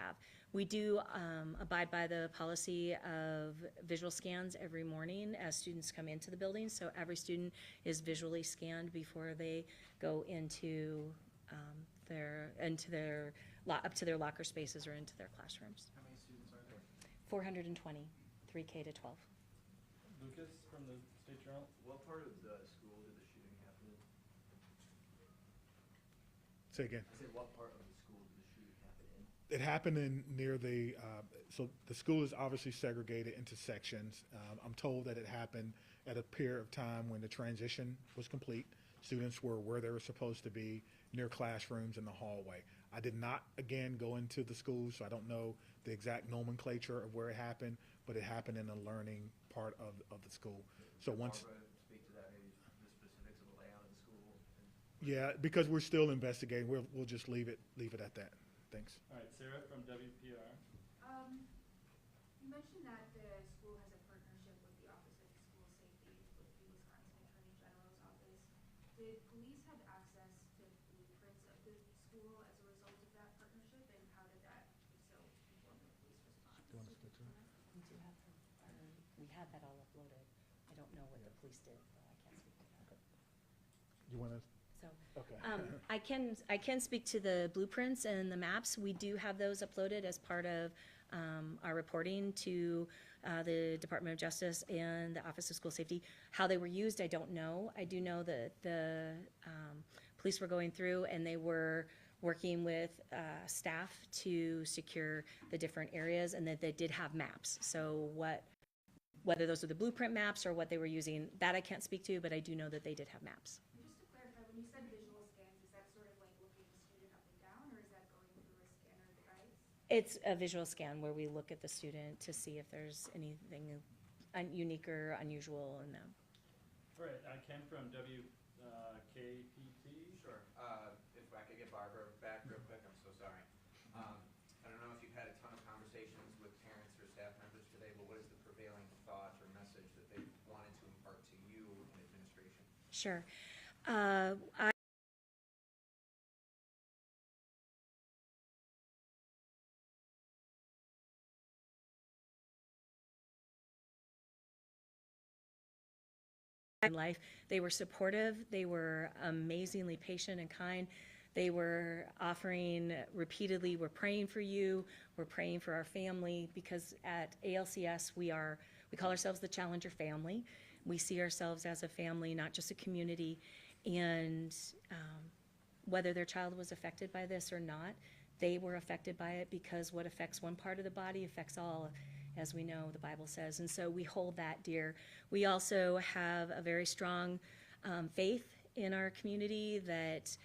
have. We do abide by the policy of visual scans every morning as students come into the building. So every student is visually scanned before they go into up to their locker spaces or into their classrooms. How many students are there? 420, 3K to 12. Lucas from the State Journal. What part of the school did the shooting happen in? Say again. I said, what part of the school did the shooting happen in? It happened near the, so the school is obviously segregated into sections. I'm told that it happened at a period of time when the transition was complete. Students were where they were supposed to be, near classrooms in the hallway. I did not, again, go into the school, so I don't know the exact nomenclature of where it happened, but it happened in the learning part of the school. So once. Barbara, speak to that, maybe the specifics of the layout of the school. Yeah, because we're still investigating, we'll just leave it at that. Thanks. All right, Sarah from WPR. You mentioned that the school has a partnership with the Office of School Safety with the Wisconsin Attorney General's office. Did police have access to blueprints of the school as a result of that partnership, and how did that, if so, inform the police response? Do you want to speak to it? We do have we had that all uploaded. I don't know what the police did, though. I can't speak to that. You want to? So, Okay. I can speak to the blueprints and the maps. We do have those uploaded as part of our reporting to the Department of Justice and the Office of School Safety. How they were used, I don't know. I do know that the police were going through and they were working with staff to secure the different areas, and that they did have maps. So whether those are the blueprint maps or what they were using, that I can't speak to, but I do know that they did have maps. Just to clarify, when you said visual scans, is that sort of like looking the student up and down, or is that going through a scanner device? It's a visual scan where we look at the student to see if there's anything unique or unusual in them. All right, Ken from WKPT. Sure. If I could get Barbara back real quick, I'm so sorry. I don't know if you've had a ton of conversations with parents or staff members today, but what is the prevailing thought or message that they wanted to impart to you in administration? Sure. In life, they were supportive, they were amazingly patient and kind. They were offering repeatedly, we're praying for you, we're praying for our family, because at ALCS we call ourselves the Challenger family. We see ourselves as a family, not just a community, and whether their child was affected by this or not, they were affected by it, because what affects one part of the body affects all, as we know the Bible says, and so we hold that dear. We also have a very strong faith in our community that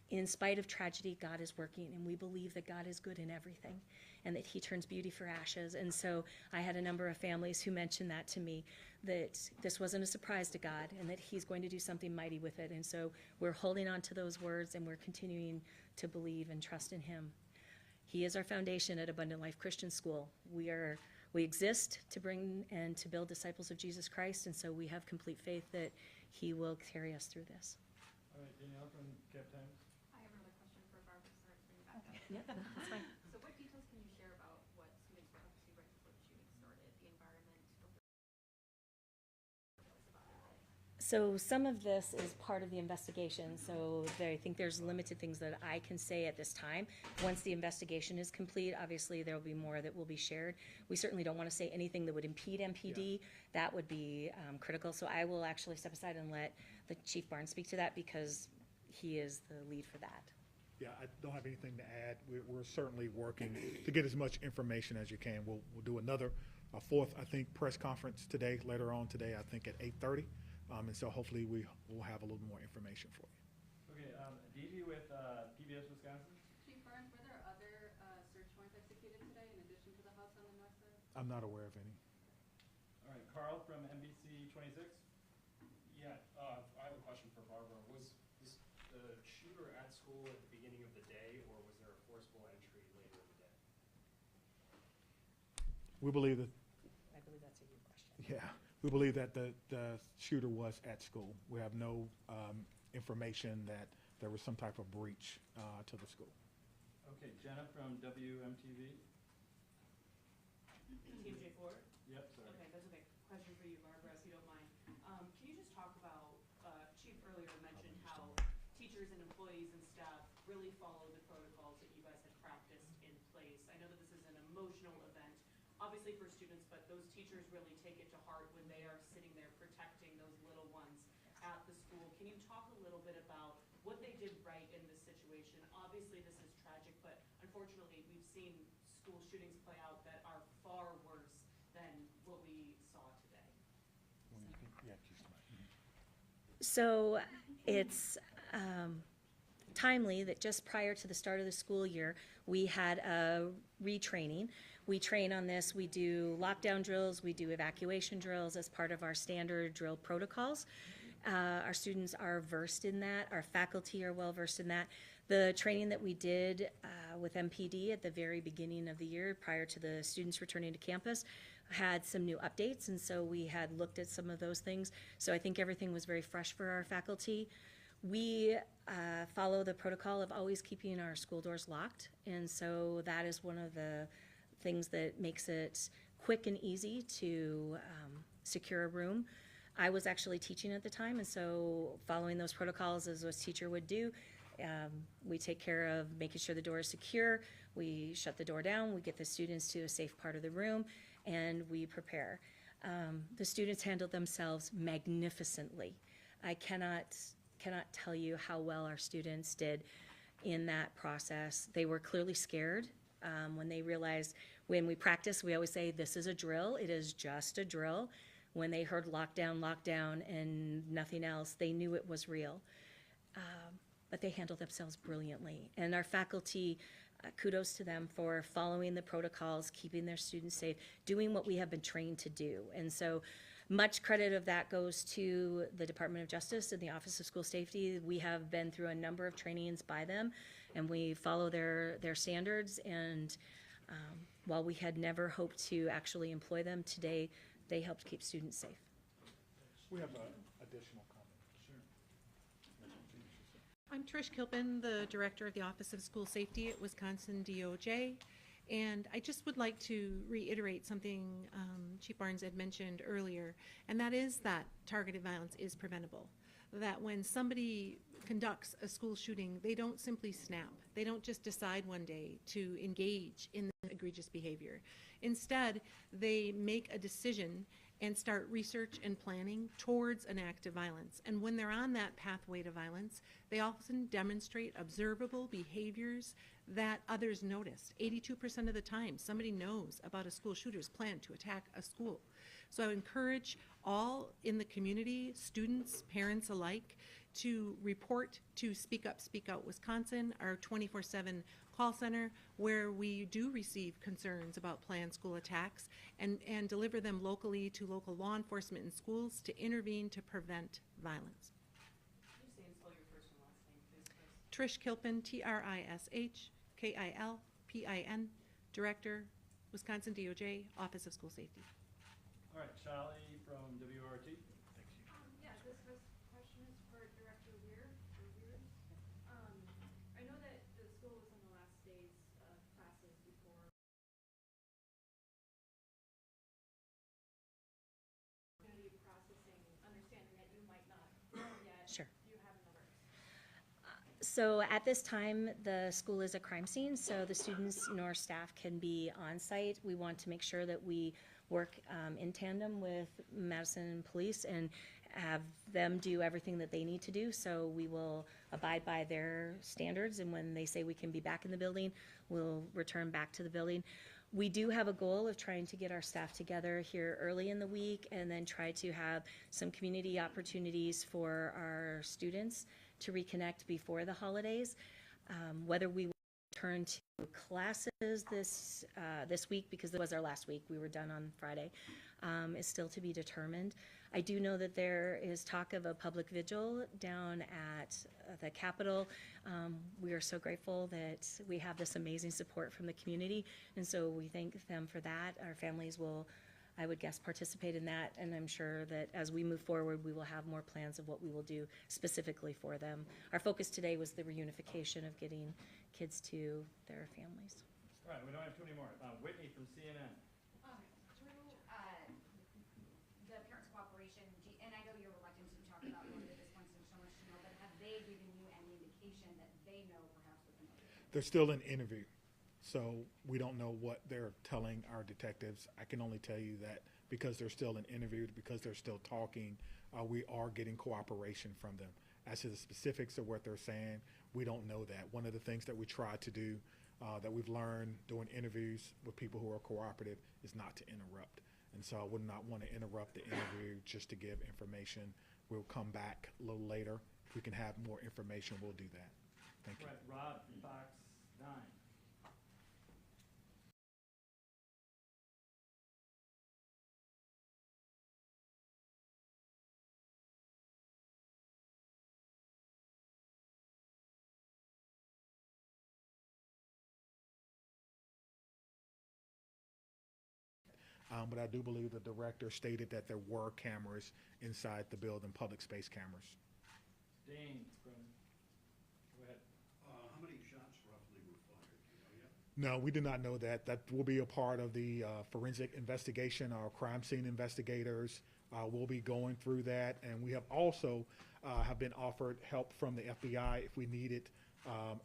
in spite of tragedy, God is working, and we believe that God is good in everything and that he turns beauty for ashes. And so I had a number of families who mentioned that to me, that this wasn't a surprise to God and that he's going to do something mighty with it. And so we're holding on to those words, and we're continuing to believe and trust in him. He is our foundation at Abundant Life Christian School. We exist to bring and to build disciples of Jesus Christ, and so we have complete faith that he will carry us through this. All right, Danielle from Cap Times. I have another question for Barbara. Sorry to bring it back up. Yeah, that's fine. So what details can you share about what students were up to right before the shooting started, the environment? So some of this is part of the investigation, so I think there's limited things that I can say at this time. Once the investigation is complete, obviously there will be more that will be shared. We certainly don't want to say anything that would impede MPD. Yeah. That would be critical, so I will actually step aside and let the Chief Barnes speak to that, because he is the lead for that. Yeah, I don't have anything to add. We're certainly working to get as much information as you can. We'll do a fourth, I think, press conference today, later on today, I think at 8:30. And so hopefully we will have a little more information for you. Okay, Dee with PBS Wisconsin. Chief Barnes, were there other search warrants executed today in addition to the house on the north side? I'm not aware of any. All right, Carl from NBC 26. Yeah, I have a question for Barbara. Was the shooter at school at the beginning of the day, or was there a forcible entry later in the day? We believe that. I believe that's a you question. Yeah, we believe that the shooter was at school. We have no information that there was some type of breach to the school. Okay, Jenna from WMTV. Team J4? Yep, sorry. Okay, that's okay. Question for you, Barbara, if you don't mind. Can you just talk about, Chief earlier mentioned how teachers and employees and staff really follow the protocols that you guys had practiced in place? I know that this is an emotional event, obviously for students, but those teachers really take it to heart when they are sitting there protecting those little ones at the school. Can you talk a little bit about what they did right in this situation? Obviously, this is tragic, but unfortunately, we've seen school shootings play out that are far worse than what we saw today. So it's timely that just prior to the start of the school year, we had a retraining. We train on this. We do lockdown drills. We do evacuation drills as part of our standard drill protocols. Our students are versed in that. Our faculty are well versed in that. The training that we did with MPD at the very beginning of the year prior to the students returning to campus had some new updates, and so we had looked at some of those things. So I think everything was very fresh for our faculty. We follow the protocol of always keeping our school doors locked, and so that is one of the things that makes it quick and easy to secure a room. I was actually teaching at the time, and so following those protocols as a teacher would do, we take care of making sure the door is secure. We shut the door down. We get the students to a safe part of the room, and we prepare. The students handled themselves magnificently. I cannot tell you how well our students did in that process. They were clearly scared when they realized, when we practice, we always say, this is a drill. It is just a drill. When they heard lockdown, lockdown, and nothing else, they knew it was real. But they handled themselves brilliantly. And our faculty, kudos to them for following the protocols, keeping their students safe, doing what we have been trained to do. And so much credit of that goes to the Department of Justice and the Office of School Safety. We have been through a number of trainings by them, and we follow their standards. And while we had never hoped to actually employ them, today they helped keep students safe. We have an additional comment. I'm Trish Kilpin, the Director of the Office of School Safety at Wisconsin DOJ. And I just would like to reiterate something Chief Barnes had mentioned earlier, and that is that targeted violence is preventable. That when somebody conducts a school shooting, they don't simply snap. They don't just decide one day to engage in egregious behavior. Instead, they make a decision and start research and planning towards an act of violence. And when they're on that pathway to violence, they often demonstrate observable behaviors that others notice. 82% of the time, somebody knows about a school shooter's plan to attack a school. So I encourage all in the community, students, parents alike, to report to Speak Up, Speak Out Wisconsin, our 24/7 call center, where we do receive concerns about planned school attacks and deliver them locally to local law enforcement and schools to intervene to prevent violence. Can you say and spell your first and last name, please, Chris? Trish Kilpin, TRISHKILPIN, Director, Wisconsin DOJ, Office of School Safety. All right, Charlie from WRT. Yeah, this first question is for Director Weir, or Weir. I know that the school was on the last days of classes before community processing, understanding that you might not know yet. Sure. You have in the works. So at this time, the school is a crime scene, so the students nor staff can be on site. We want to make sure that we work in tandem with Madison Police and have them do everything that they need to do. So we will abide by their standards, and when they say we can be back in the building, we'll return back to the building. We do have a goal of trying to get our staff together here early in the week and then try to have some community opportunities for our students to reconnect before the holidays. Whether we return to classes this week, because it was our last week, we were done on Friday, is still to be determined. I do know that there is talk of a public vigil down at the Capitol. We are so grateful that we have this amazing support from the community, and so we thank them for that. Our families will, I would guess, participate in that, and I'm sure that as we move forward, we will have more plans of what we will do specifically for them. Our focus today was the reunification of getting kids to their families. All right, we don't have too many more. Whitney from CNN. Through the parents' cooperation, and I know you're reluctant to talk about one at this point since so much to know, but have they given you any indication that they know perhaps what the motive is? They're still in interview, so we don't know what they're telling our detectives. I can only tell you that because they're still in interview, because they're still talking, we are getting cooperation from them. As to the specifics of what they're saying, we don't know that. One of the things that we try to do, that we've learned doing interviews with people who are cooperative, is not to interrupt. And so I would not want to interrupt the interview just to give information. We'll come back a little later. If we can have more information, we'll do that. Thank you. All right, Rob from Fox 9. But I do believe the director stated that there were cameras inside the building, public space cameras. Dane from, go ahead. How many shots roughly were fired? Do you know yet? No, we do not know that. That will be a part of the forensic investigation. Our crime scene investigators will be going through that. And we have also have been offered help from the FBI if we needed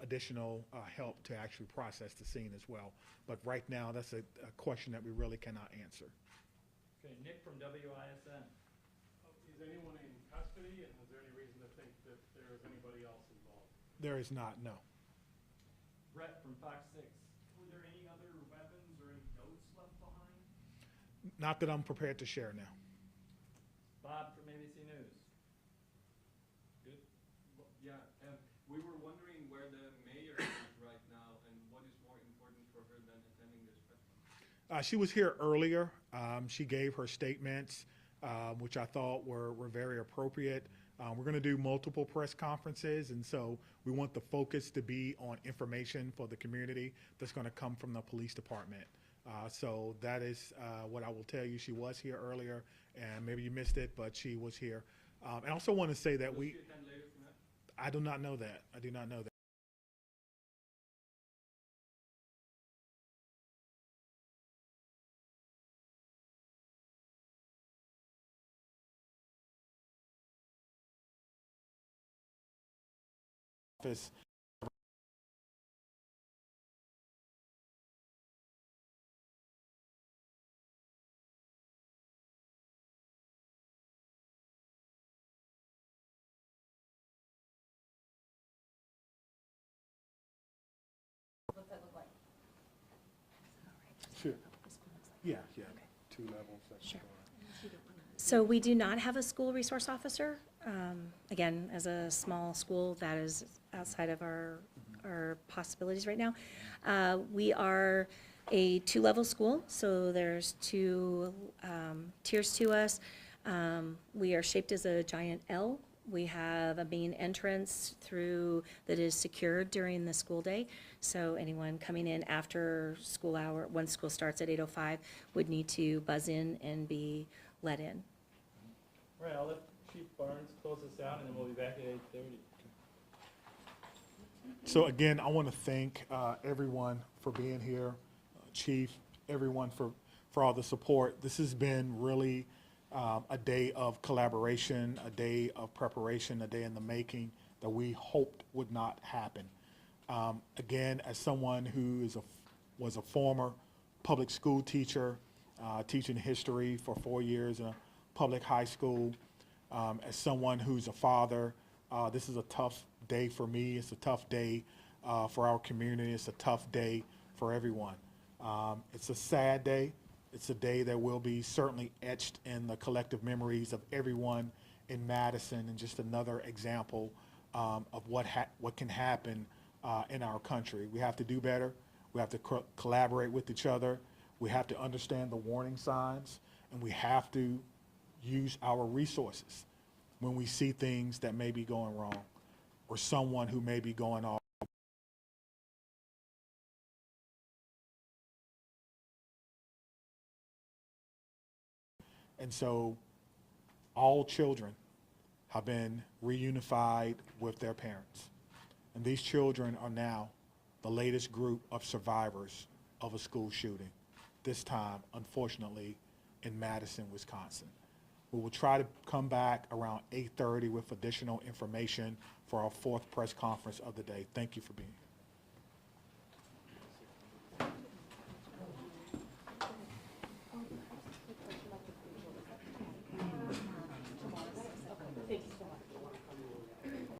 additional help to actually process the scene as well. But right now, that's a question that we really cannot answer. Okay, Nick from WISN. Is anyone in custody, and is there any reason to think that there is anybody else involved? There is not, no. Brett from Fox 6. Were there any other weapons or any notes left behind? Not that I'm prepared to share now. Bob from ABC News. Good. Yeah, we were wondering where the mayor is right now and what is more important for her than attending this press conference. She was here earlier. She gave her statements, which I thought were very appropriate. We're going to do multiple press conferences, and so we want the focus to be on information for the community that's going to come from the police department. So that is what I will tell you. She was here earlier, and maybe you missed it, but she was here. I also want to say that Will she attend later tonight? I do not know that. I do not know that. Office. What's that look like? Sure. Yeah, yeah. 2 levels. Sure. So we do not have a school resource officer. Again, as a small school, that is outside of our possibilities right now. We are a 2-level school, so there's 2 tiers to us. We are shaped as a giant L. We have a main entrance through that is secured during the school day. So anyone coming in after school hour, once school starts at 8:05, would need to buzz in and be let in. All right, I'll let Chief Barnes close this out, and then we'll be back at 8:30. So again, I want to thank everyone for being here, Chief, everyone for all the support. This has been really a day of collaboration, a day of preparation, a day in the making that we hoped would not happen. Again, as someone who was a former public school teacher, teaching history for 4 years in a public high school, as someone who's a father, this is a tough day for me. It's a tough day for our community. It's a tough day for everyone. It's a sad day. It's a day that will be certainly etched in the collective memories of everyone in Madison, and just another example of what can happen in our country. We have to do better. We have to collaborate with each other. We have to understand the warning signs, and we have to use our resources when we see things that may be going wrong or someone who may be going off. And so all children have been reunified with their parents. And these children are now the latest group of survivors of a school shooting, this time, unfortunately, in Madison, Wisconsin. We will try to come back around 8:30 with additional information for our fourth press conference of the day. Thank you for being here.